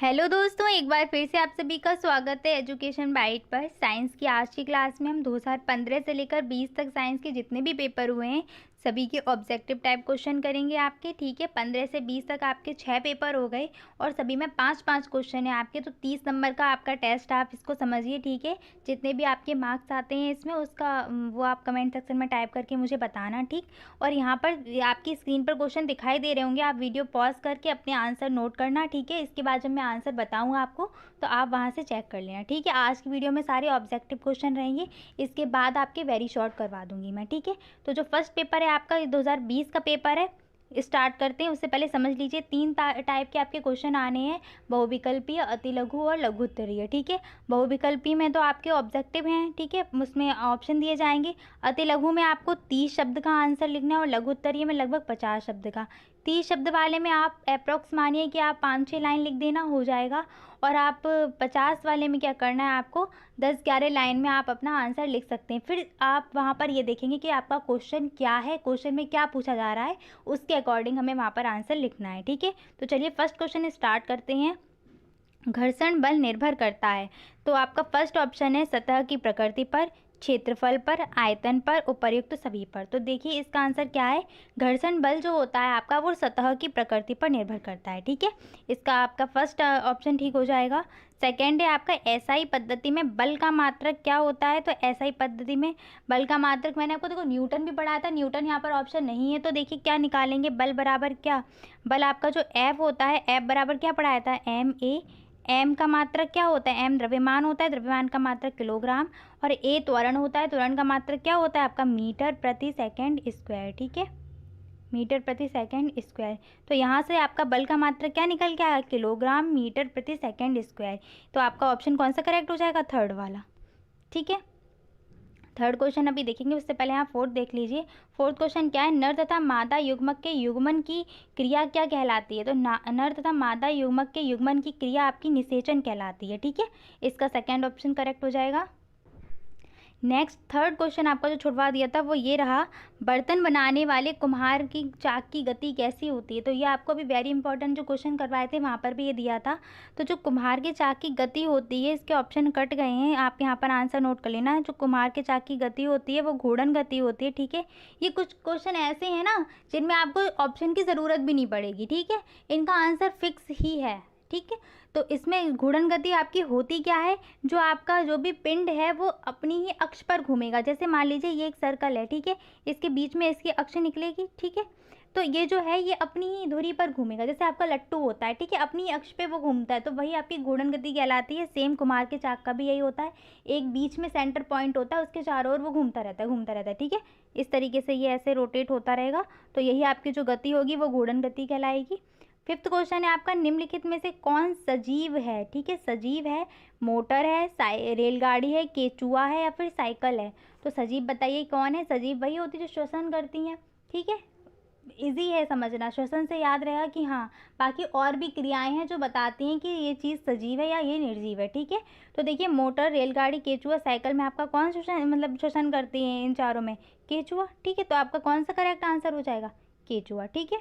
Hello दोस्तों, एक बार फिर से आप सभी का स्वागत है एजुकेशन बाइट पर। साइंस की आज की क्लास में हम 2015 से लेकर 20 तक साइंस के जितने भी पेपर हुए हैं सभी के ऑब्जेक्टिव टाइप क्वेश्चन करेंगे आपके। ठीक है, 15 से 20 तक आपके 6 पेपर हो गए और सभी में 5-5 क्वेश्चन है आपके, तो 30 नंबर का आपका टेस्ट, आप इसको समझिए। ठीक है, जितने भी आपके मार्क्स आते हैं इसमें उसका वो आप कमेंट सेक्शन में टाइप करके मुझे बताना। ठीक, और यहाँ पर आपकी स्क्रीन पर क्वेश्चन दिखाई दे रहे होंगे, आप वीडियो पॉज करके अपने आंसर नोट करना। ठीक है, इसके बाद जब मैं आंसर बताऊंगा आपको तो आप वहाँ से चेक कर लेना। ठीक है, आज की वीडियो में सारे ऑब्जेक्टिव क्वेश्चन रहेंगे, इसके बाद आपके वेरी शॉर्ट करवा दूंगी मैं। ठीक है, तो जो फर्स्ट पेपर है आपका 2020 का पेपर है, स्टार्ट करते हैं। उससे पहले समझ लीजिए 3 टाइप के आपके क्वेश्चन आने हैं, बहुविकल्पीय, अति लघु और लघु उत्तरीय। ठीक है, बहुविकल्पीय में तो आपके ऑब्जेक्टिव हैं, ठीक है, उसमें ऑप्शन दिए जाएंगे। अति लघु में आपको 30 शब्द का आंसर लिखना है और लघु उत्तरीय में लगभग 50 शब्द का। 30 शब्द वाले में आप अप्रॉक्स मानिए कि आप 5-6 लाइन लिख देना, हो जाएगा। और आप 50 वाले में क्या करना है, आपको 10-11 लाइन में आप अपना आंसर लिख सकते हैं। फिर आप वहाँ पर ये देखेंगे कि आपका क्वेश्चन क्या है, क्वेश्चन में क्या पूछा जा रहा है, उसके अकॉर्डिंग हमें वहाँ पर आंसर लिखना है। ठीक है, तो चलिए फर्स्ट क्वेश्चन स्टार्ट करते हैं। घर्षण बल निर्भर करता है, तो आपका फर्स्ट ऑप्शन है सतह की प्रकृति पर, क्षेत्रफल पर, आयतन पर, उपर्युक्त सभी पर। तो देखिए इसका आंसर क्या है, घर्षण बल जो होता है आपका वो सतह की प्रकृति पर निर्भर करता है। ठीक है, इसका आपका फर्स्ट ऑप्शन ठीक हो जाएगा। सेकेंड है आपका एसआई पद्धति में बल का मात्रक क्या होता है, तो एसआई पद्धति में बल का मात्रक मैंने आपको देखो न्यूटन भी पढ़ाया था, न्यूटन यहाँ पर ऑप्शन नहीं है, तो देखिए क्या निकालेंगे, बल बराबर क्या, बल आपका जो एफ होता है, एफ बराबर क्या पढ़ाया था, एम ए। एम का मात्रक क्या होता है, एम द्रव्यमान होता है, द्रव्यमान का मात्रक किलोग्राम। और ए त्वरण होता है, त्वरण का मात्रक क्या होता है आपका मीटर प्रति सेकंड स्क्वायर। ठीक है, मीटर प्रति सेकंड स्क्वायर। तो यहाँ से आपका बल का मात्रक क्या निकल के आया, किलोग्राम मीटर प्रति सेकंड स्क्वायर। तो आपका ऑप्शन कौन सा करेक्ट हो जाएगा, थर्ड वाला। ठीक है, थर्ड क्वेश्चन अभी देखेंगे, उससे पहले यहाँ फोर्थ देख लीजिए। फोर्थ क्वेश्चन क्या है, नर तथा मादा युग्मक के युग्मन की क्रिया क्या कहलाती है, तो नर तथा मादा युग्मक के युग्मन की क्रिया आपकी निषेचन कहलाती है। ठीक है, इसका सेकंड ऑप्शन करेक्ट हो जाएगा। नेक्स्ट थर्ड क्वेश्चन आपका जो छुड़वा दिया था वो ये रहा, बर्तन बनाने वाले कुम्हार की चाक की गति कैसी होती है। तो ये आपको अभी वेरी इंपॉर्टेंट जो क्वेश्चन करवाए थे वहाँ पर भी ये दिया था। तो जो कुम्हार के चाक की गति होती है, इसके ऑप्शन कट गए हैं, आप यहाँ पर आंसर नोट कर लेना। जो कुम्हार के चाक की गति होती है वो घूर्णन गति होती है। ठीक है, ये कुछ क्वेश्चन ऐसे हैं ना जिनमें आपको ऑप्शन की ज़रूरत भी नहीं पड़ेगी। ठीक है, इनका आंसर फिक्स ही है। ठीक है, तो इसमें घूर्णन गति आपकी होती क्या है, जो आपका जो भी पिंड है वो अपनी ही अक्ष पर घूमेगा। जैसे मान लीजिए ये एक सर्कल है, ठीक है, इसके बीच में इसकी अक्ष निकलेगी। ठीक है, तो ये जो है ये अपनी ही धुरी पर घूमेगा, जैसे आपका लट्टू होता है। ठीक है, अपनी अक्ष पे वो घूमता है, तो वही आपकी घूर्णन गति कहलाती है। सेम कुम्हार के चाक का भी यही होता है, एक बीच में सेंटर पॉइंट होता है, उसके चारों ओर वो घूमता रहता है, घूमता रहता है। ठीक है, इस तरीके से ये ऐसे रोटेट होता रहेगा, तो यही आपकी जो गति होगी वो घूर्णन गति कहलाएगी। फिफ्थ क्वेश्चन है आपका, निम्नलिखित में से कौन सजीव है। ठीक है, सजीव है, मोटर है, रेलगाड़ी है, केचुआ है या फिर साइकिल है। तो सजीव बताइए कौन है, सजीव वही होती है जो श्वसन करती हैं। ठीक है, इजी है समझना, श्वसन से याद रहेगा कि हाँ, बाकी और भी क्रियाएं हैं जो बताती हैं कि ये चीज़ सजीव है या ये निर्जीव है। ठीक है, तो देखिए मोटर, रेलगाड़ी, केचुआ, साइकिल में आपका कौन श्वसन मतलब श्वसन करती है इन चारों में, केचुआ। ठीक है, तो आपका कौन सा करेक्ट आंसर हो जाएगा, केचुआ। ठीक है,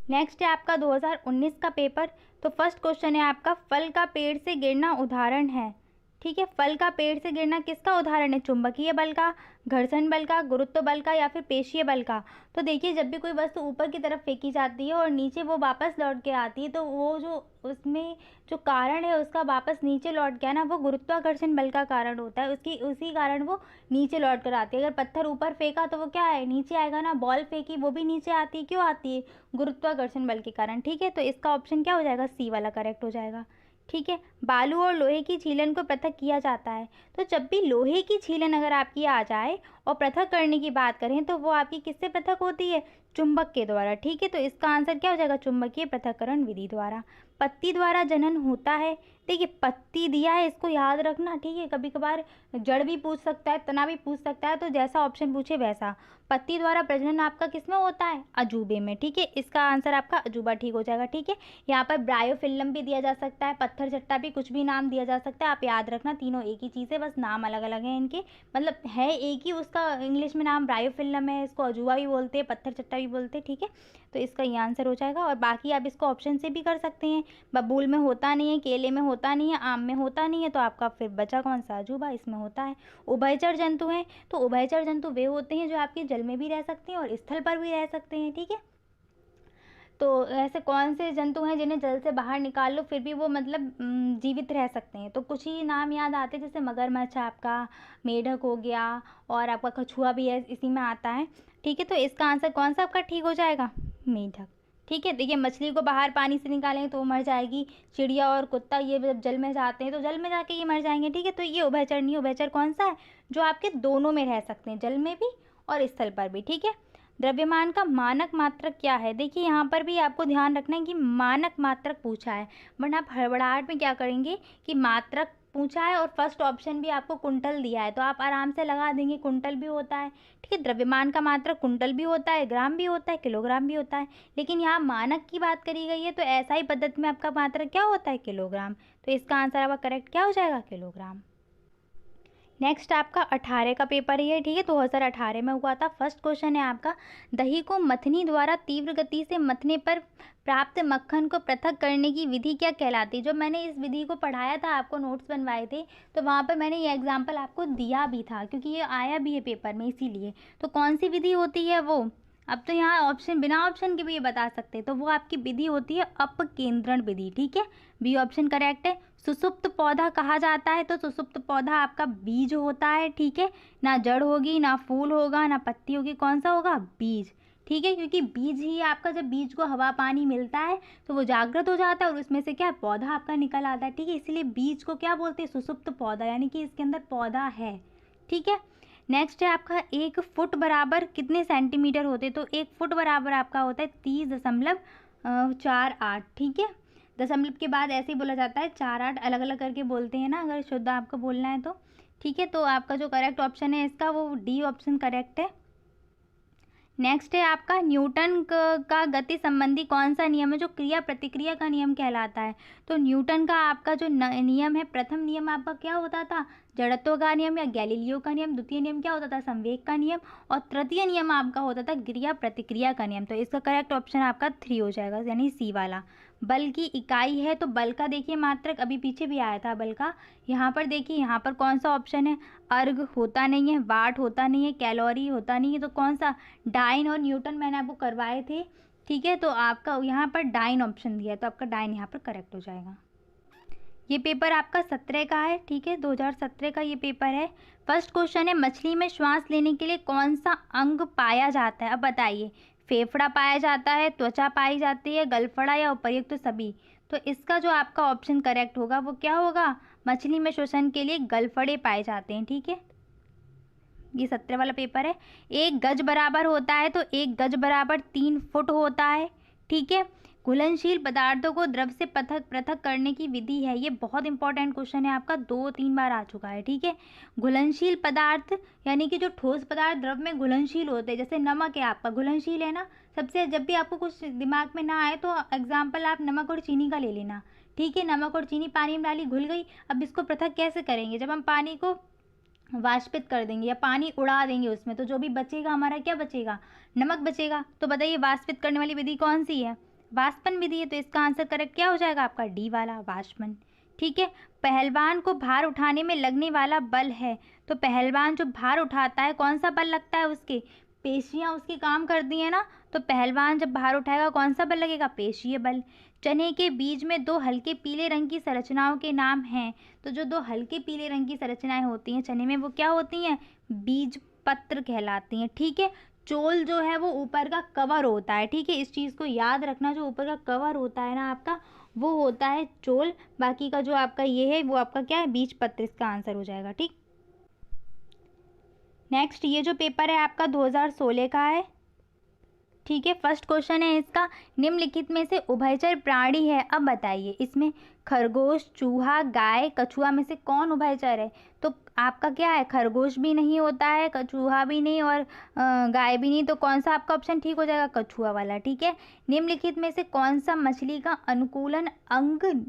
नेक्स्ट है आपका 2019 का पेपर। तो फर्स्ट क्वेश्चन है आपका, फल का पेड़ से गिरना उदाहरण है। ठीक है, फल का पेड़ से गिरना किसका उदाहरण है, चुंबकीय बल का, घर्षण बल का, गुरुत्व बल का या फिर पेशीय बल का। तो देखिए जब भी कोई वस्तु ऊपर की तरफ फेंकी जाती है और नीचे वो वापस लौट के आती है, तो वो जो उसमें जो कारण है उसका वापस नीचे लौट के आना, वो गुरुत्वाकर्षण बल का कारण होता है, उसकी उसी कारण वो नीचे लौट कर आती है। अगर पत्थर ऊपर फेंका तो वो क्या है, नीचे आएगा ना, बॉल फेंकी वो भी नीचे आती है, क्यों आती है, गुरुत्वाकर्षण बल के कारण। ठीक है, तो इसका ऑप्शन क्या हो जाएगा, सी वाला करेक्ट हो जाएगा। ठीक है, बालू और लोहे की छीलन को पृथक किया जाता है। तो जब भी लोहे की छीलन अगर आपकी आ जाए और पृथक करने की बात करें तो वो आपकी किससे पृथक होती है, चुंबक के द्वारा। ठीक है, तो इसका आंसर क्या हो जाएगा, चुंबकीय पृथक्करण विधि द्वारा। पत्ती द्वारा जनन होता है। देखिए पत्ती दिया है, इसको याद रखना। ठीक है, कभी कभार जड़ भी पूछ सकता है, तना भी पूछ सकता है, तो जैसा ऑप्शन पूछे वैसा। पत्ती द्वारा प्रजनन आपका किसमें होता है, अजूबे में। ठीक है, इसका आंसर आपका अजूबा ठीक हो जाएगा। ठीक है, यहाँ पर ब्रायोफिल्म भी दिया जा सकता है, पत्थर चट्टा भी, कुछ भी नाम दिया जा सकता है। आप याद रखना तीनों एक ही चीज़ है, बस नाम अलग अलग है इनके, मतलब है एक ही, उस इसका इंग्लिश में नाम ब्रायोफिल्म है, इसको अजूबा भी बोलते हैं, पत्थर चट्टा भी बोलते हैं, ठीक है। तो इसका ये आंसर हो जाएगा। और बाकी आप इसको ऑप्शन से भी कर सकते हैं। बबूल में होता नहीं है, केले में होता नहीं है, आम में होता नहीं है, तो आपका फिर बचा कौन सा, अजूबा, इसमें होता है। उभयचर जंतु हैं, तो उभयचर जंतु वे होते हैं जो आपके जल में भी रह सकते हैं और स्थल पर भी रह सकते हैं, ठीक है। तो ऐसे कौन से जंतु हैं जिन्हें जल से बाहर निकाल लो फिर भी वो मतलब जीवित रह सकते हैं, तो कुछ ही नाम याद आते हैं, जैसे मगरमच्छ आपका, मेढक हो गया, और आपका कछुआ भी है, इसी में आता है, ठीक है। तो इसका आंसर कौन सा आपका ठीक हो जाएगा, मेढक, ठीक है। देखिए मछली को बाहर पानी से निकालेंगे तो वो मर जाएगी, चिड़िया और कुत्ता ये जब जल में जाते हैं तो जल में जाके ये मर जाएंगे, ठीक है। तो ये उभयचर नहीं, उभयचर कौन सा है, जो आपके दोनों में रह सकते हैं, जल में भी और स्थल पर भी, ठीक है। द्रव्यमान का मानक मात्रक क्या है, देखिए यहाँ पर भी आपको ध्यान रखना है कि मानक मात्रक पूछा है, वरना आप हड़बड़ाहट में क्या करेंगे कि मात्रक पूछा है और फर्स्ट ऑप्शन भी आपको कुंटल दिया है, तो आप आराम से लगा देंगे कुंटल भी होता है, ठीक है। द्रव्यमान का मात्रक कुंटल भी होता है, ग्राम भी होता है, किलोग्राम भी होता है, लेकिन यहाँ मानक की बात करी गई है, तो ऐसा ही पद्धति में आपका मात्रक क्या होता है, किलोग्राम। तो इसका आंसर आपका करेक्ट क्या हो जाएगा, किलोग्राम। नेक्स्ट आपका 18 का पेपर ही है, ठीक है, 2018 में हुआ था। फर्स्ट क्वेश्चन है आपका, दही को मथनी द्वारा तीव्र गति से मथने पर प्राप्त मक्खन को पृथक करने की विधि क्या कहलाती है। जब मैंने इस विधि को पढ़ाया था, आपको नोट्स बनवाए थे, तो वहाँ पर मैंने ये एग्जाम्पल आपको दिया भी था, क्योंकि ये आया भी है पेपर में, इसीलिए। तो कौन सी विधि होती है वो, अब तो यहाँ ऑप्शन बिना ऑप्शन के भी ये बता सकते हैं, तो वो आपकी विधि होती है अपकेंद्रण विधि, ठीक है। बी ऑप्शन करेक्ट है। सुसुप्त पौधा कहा जाता है, तो सुसुप्त पौधा आपका बीज होता है, ठीक है। ना जड़ होगी, ना फूल होगा, ना पत्ती होगी, कौन सा होगा, बीज, ठीक है। क्योंकि बीज ही आपका, जब बीज को हवा पानी मिलता है तो वो जागृत हो जाता है और उसमें से क्या पौधा आपका निकल आता है, ठीक है। इसलिए बीज को क्या बोलते हैं, सुसुप्त पौधा, यानी कि इसके अंदर पौधा है, ठीक है। नेक्स्ट है आपका 1 फुट बराबर कितने सेंटीमीटर होते, तो 1 फुट बराबर आपका होता है 30.48, ठीक है। दशमलव के बाद ऐसे ही बोला जाता है, 4-8 अलग अलग करके बोलते हैं ना, अगर शुद्ध आपको बोलना है तो, ठीक है। तो आपका जो करेक्ट ऑप्शन है इसका, वो डी ऑप्शन करेक्ट है। नेक्स्ट है आपका न्यूटन का गति संबंधी कौन सा नियम है, जो क्रिया प्रतिक्रिया का नियम कहलाता है। तो न्यूटन का आपका जो नियम है, प्रथम नियम आपका क्या होता था, जड़त्व का नियम या गैलीलियो का नियम। द्वितीय नियम क्या होता था, संवेग का नियम। और तृतीय नियम आपका होता था क्रिया प्रतिक्रिया का नियम। तो इसका करेक्ट ऑप्शन आपका 3 हो जाएगा, यानी सी वाला। बल की इकाई है, तो बल का देखिए मात्रक अभी पीछे भी आया था बल का, यहाँ पर देखिए, यहाँ पर कौन सा ऑप्शन है, अर्ग होता नहीं है, वाट होता नहीं है, कैलोरी होता नहीं है, तो कौन सा, डाइन और न्यूटन मैंने आपको करवाए थे, ठीक है। तो आपका यहाँ पर डाइन ऑप्शन दिया है, तो आपका डाइन यहाँ पर करेक्ट हो जाएगा। ये पेपर आपका 17 का है, ठीक है, 2017 का ये पेपर है। फर्स्ट क्वेश्चन है, मछली में श्वास लेने के लिए कौन सा अंग पाया जाता है, अब बताइए। फेफड़ा पाया जाता है, त्वचा पाई जाती है, गलफड़ा या उपर्युक्त तो सभी। तो इसका जो आपका ऑप्शन करेक्ट होगा वो क्या होगा, मछली में श्वसन के लिए गलफड़े पाए जाते हैं, ठीक है। ये 17 वाला पेपर है। 1 गज बराबर होता है, तो 1 गज बराबर 3 फुट होता है, ठीक है। घुलनशील पदार्थों को द्रव से पृथक पृथक करने की विधि है, ये बहुत इंपॉर्टेंट क्वेश्चन है आपका, 2-3 बार आ चुका है, ठीक है। घुलनशील पदार्थ यानी कि जो ठोस पदार्थ द्रव में घुलनशील होते हैं, जैसे नमक है आपका घुलनशील है ना। सबसे जब भी आपको कुछ दिमाग में ना आए तो एग्जाम्पल आप नमक और चीनी का ले लेना, ठीक है। नमक और चीनी पानी में डाली, घुल गई, अब इसको पृथक कैसे करेंगे, जब हम पानी को वाष्पित कर देंगे या पानी उड़ा देंगे उसमें, तो जो भी बचेगा हमारा क्या बचेगा, नमक बचेगा। तो बताइए वाष्पित करने वाली विधि कौन सी है, वाष्पन विधि है। तो इसका आंसर करेक्ट क्या हो जाएगा आपका, डी वाला, वाष्पन, ठीक है। पहलवान को भार उठाने में लगने वाला बल है, तो पहलवान जो भार उठाता है कौन सा बल लगता है उसके, पेशियां उसकी काम करती हैं ना, तो पहलवान जब भार उठाएगा कौन सा बल लगेगा, पेशीय बल। चने के बीज में 2 हल्के पीले रंग की संरचनाओं के नाम हैं, तो जो 2 हल्के पीले रंग की संरचनाएं होती हैं चने में वो क्या होती हैं, बीज पत्र कहलाती हैं, ठीक है। चोल जो है वो ऊपर का कवर होता है, ठीक है, इस चीज़ को याद रखना, जो ऊपर का कवर होता है ना आपका, वो होता है चोल। बाकी का जो आपका ये है वो आपका क्या है, बीज पत्र, इसका आंसर हो जाएगा, ठीक। नेक्स्ट ये जो पेपर है आपका 2016 का है, ठीक है। फर्स्ट क्वेश्चन है इसका, निम्नलिखित में से उभयचर प्राणी है, अब बताइए इसमें खरगोश, चूहा, गाय, कछुआ में से कौन उभयचर है। तो आपका क्या है, खरगोश भी नहीं होता है, चूहा भी नहीं और गाय भी नहीं, तो कौन सा आपका ऑप्शन ठीक हो जाएगा, कछुआ वाला, ठीक है। निम्नलिखित में से कौन सा मछली का अनुकूलन अंग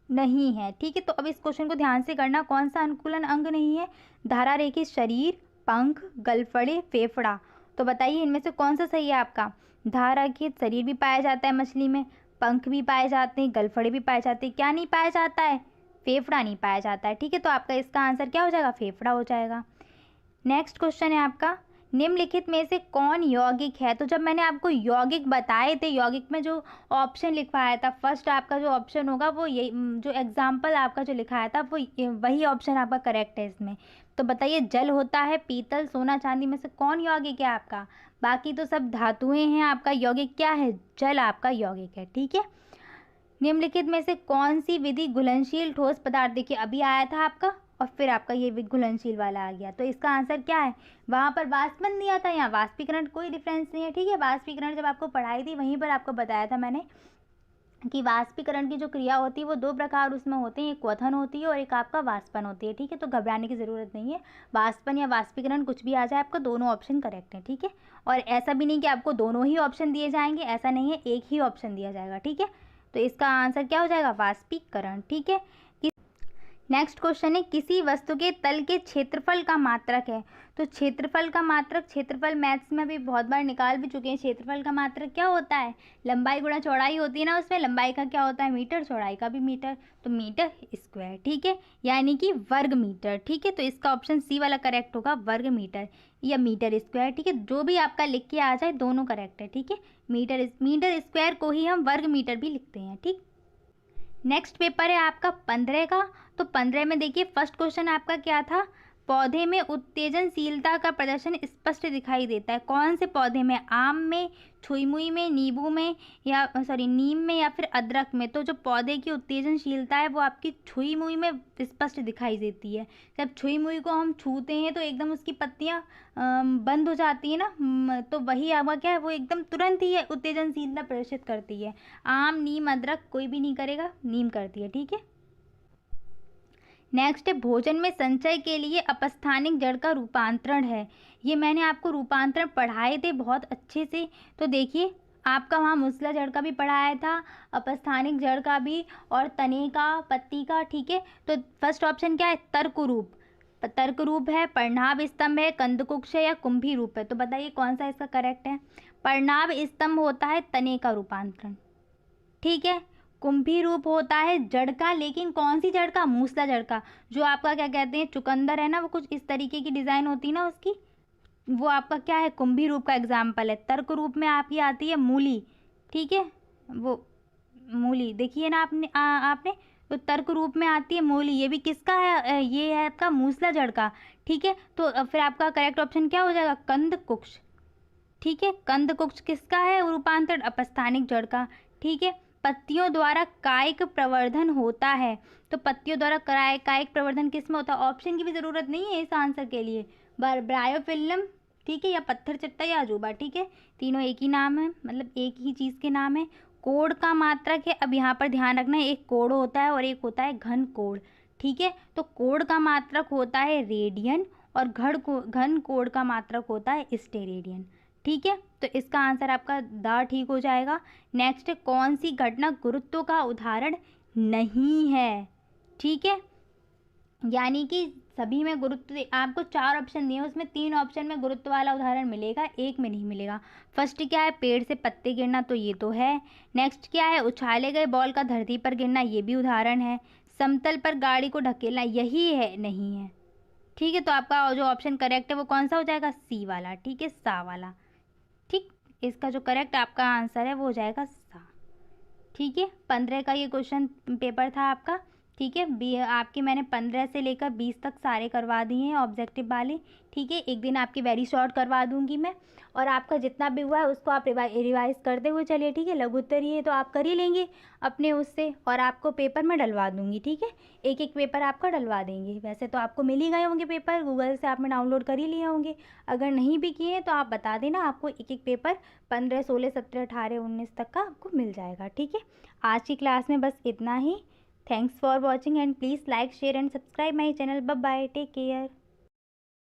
नहीं है, ठीक है। तो अब इस क्वेश्चन को ध्यान से करना, कौन सा अनुकूलन अंग नहीं है, धारा रेखित शरीर, पंख, गलफड़े, फेफड़ा। तो बताइए इनमें से कौन सा सही है आपका। धाररहित शरीर भी पाया जाता है मछली में, पंख भी पाए जाते हैं, गलफड़े भी पाए जाते हैं, क्या नहीं पाया जाता है, फेफड़ा नहीं पाया जाता है। ठीक है, तो आपका इसका आंसर क्या हो जाएगा, फेफड़ा हो जाएगा। नेक्स्ट क्वेश्चन है आपका, निम्नलिखित में से कौन यौगिक है। तो जब मैंने आपको यौगिक बताए थे, यौगिक में जो ऑप्शन लिखवाया था, फर्स्ट आपका जो ऑप्शन होगा वो यही, जो एग्जाम्पल आपका जो लिखाया था वो वही ऑप्शन आपका करेक्ट है इसमें। तो बताइए, जल होता है, पीतल, सोना, चांदी में से कौन यौगिक है आपका। बाकी तो सब धातुएं हैं, आपका यौगिक क्या है, जल आपका यौगिक है। ठीक है, निम्नलिखित में से कौन सी विधि घुलनशील ठोस पदार्थ, देखिए अभी आया था आपका और फिर आपका ये घुलनशील वाला आ गया। तो इसका आंसर क्या है, वहाँ पर वाष्पन दिया था, यहाँ वाष्पीकरण, कोई डिफरेंस नहीं है। ठीक है, वाष्पीकरण जब आपको पढ़ाई थी वहीं पर आपको बताया था मैंने कि वाष्पीकरण की जो क्रिया होती है वो दो प्रकार उसमें होते हैं, एक क्वथन होती है और एक आपका वाष्पन होती है। ठीक है, तो घबराने की ज़रूरत नहीं है, वाष्पन या वाष्पीकरण कुछ भी आ जाए, आपका दोनों ऑप्शन करेक्ट है। ठीक है, और ऐसा भी नहीं कि आपको दोनों ही ऑप्शन दिए जाएंगे, ऐसा नहीं है, एक ही ऑप्शन दिया जाएगा। ठीक है, तो इसका आंसर क्या हो जाएगा, वाष्पीकरण। ठीक है, नेक्स्ट क्वेश्चन है, किसी वस्तु के तल के क्षेत्रफल का मात्रक है। तो क्षेत्रफल का मात्रक, क्षेत्रफल मैथ्स में भी बहुत बार निकाल भी चुके हैं। क्षेत्रफल का मात्रक क्या होता है, लंबाई गुणा चौड़ाई होती है ना, उसमें लंबाई का क्या होता है मीटर, चौड़ाई का भी मीटर, तो मीटर स्क्वायर। ठीक है, यानी कि वर्ग मीटर। ठीक है, तो इसका ऑप्शन सी वाला करेक्ट होगा, वर्ग मीटर या मीटर स्क्वायर। ठीक है, जो भी आपका लिख के आ जाए दोनों करेक्ट है। ठीक है, मीटर स्क्वायर को ही हम वर्ग मीटर भी लिखते हैं। ठीक, नेक्स्ट पेपर है आपका 15 का। तो 15 में देखिए फर्स्ट क्वेश्चन आपका क्या था, पौधे में उत्तेजनशीलता का प्रदर्शन स्पष्ट दिखाई देता है। कौन से पौधे में, आम में, छुई-मुई में, नींबू में या नीम में या फिर अदरक में। तो जो पौधे की उत्तेजनशीलता है वो आपकी छुई-मुई में स्पष्ट दिखाई देती है। जब छुई-मुई को हम छूते हैं तो एकदम उसकी पत्तियां बंद हो जाती है ना, तो वही आपका क्या है, वो एकदम तुरंत ही उत्तेजनशीलता प्रदर्शित करती है। आम, नीम, अदरक कोई भी नहीं करेगा, नीम करती है। ठीक है, नेक्स्ट है, भोजन में संचय के लिए अपस्थानिक जड़ का रूपांतरण है। ये मैंने आपको रूपांतरण पढ़ाए थे बहुत अच्छे से। तो देखिए आपका वहाँ मूसला जड़ का भी पढ़ाया था, अपस्थानिक जड़ का भी, और तने का, पत्ती का। ठीक है, तो फर्स्ट ऑप्शन क्या है, तर्क रूप, तर्क रूप है, पर्णाभ स्तंभ है, कंदकुक्ष है या कुंभी रूप है। तो बताइए कौन सा इसका करेक्ट है। पर्णाभ स्तंभ होता है तने का रूपांतरण। ठीक है, कुंभी रूप होता है जड़ का, लेकिन कौन सी जड़ का, मूसला जड़ का। जो आपका क्या कहते हैं चुकंदर है ना, वो कुछ इस तरीके की डिजाइन होती है ना उसकी, वो आपका क्या है, कुंभी रूप का एग्जाम्पल है। तर्क रूप में आपकी आती है मूली। ठीक है, वो मूली देखिए ना आपने आपने तो तर्क रूप में आती है मूली, ये भी किसका है, ये है आपका मूसला जड़ का। ठीक है, तो फिर आपका करेक्ट ऑप्शन क्या हो जाएगा, कंदकुक्ष। ठीक है, कंदकुक्ष किसका है रूपांतरण, अपस्थानिक जड़ का। ठीक है, पत्तियों द्वारा कायिक प्रवर्धन होता है। तो पत्तियों द्वारा कायिक प्रवर्धन किस में होता है, ऑप्शन की भी जरूरत नहीं है इस आंसर के लिए, ब्रायोफिल्म, ठीक है, या पत्थर चट्टा या अजूबा। ठीक है, तीनों एक ही नाम है, मतलब एक ही चीज के नाम है। कोड़ का मात्रक है, अब यहाँ पर ध्यान रखना है, एक कोड़ होता है और एक होता है घन कोड़। ठीक है, तो कोड़ का मात्रक होता है रेडियन और घन कोड़ का मात्रक होता है स्टेरेडियन। ठीक है, तो इसका आंसर आपका द ठीक हो जाएगा। नेक्स्ट, कौन सी घटना गुरुत्व का उदाहरण नहीं है। ठीक है, यानी कि सभी में गुरुत्व, आपको 4 ऑप्शन दिए, उसमें 3 ऑप्शन में गुरुत्व वाला उदाहरण मिलेगा, एक में नहीं मिलेगा। फर्स्ट क्या है, पेड़ से पत्ते गिरना, तो ये तो है। नेक्स्ट क्या है, उछाले गए बॉल का धरती पर गिरना, ये भी उदाहरण है। समतल पर गाड़ी को ढकेलना, यही है, नहीं है। ठीक है, तो आपका जो ऑप्शन करेक्ट है वो कौन सा हो जाएगा, सी वाला। ठीक है, सा वाला। ठीक, इसका जो करेक्ट आपका आंसर है वो हो जाएगा सा। ठीक है, 15 का ये क्वेश्चन पेपर था आपका। ठीक है, आपके मैंने 15 से लेकर 20 तक सारे करवा दिए हैं ऑब्जेक्टिव वाले। ठीक है, एक दिन आपकी वेरी शॉर्ट करवा दूंगी मैं, और आपका जितना भी हुआ है उसको आप रिवाइज करते हुए चलिए। ठीक है, लघु उत्तर ये तो आप कर ही लेंगे अपने उससे, और आपको पेपर में डलवा दूंगी। ठीक है, एक एक पेपर आपका डलवा देंगे। वैसे तो आपको मिल ही गए होंगे पेपर, गूगल से आपने डाउनलोड कर ही लिए होंगे। अगर नहीं भी किए तो आप बता देना, आपको एक एक पेपर 15, 16, 17, 18, 19 तक का आपको मिल जाएगा। ठीक है, आज की क्लास में बस इतना ही। Thanks for watching and please like, share and subscribe my channel. Bye bye. Take care.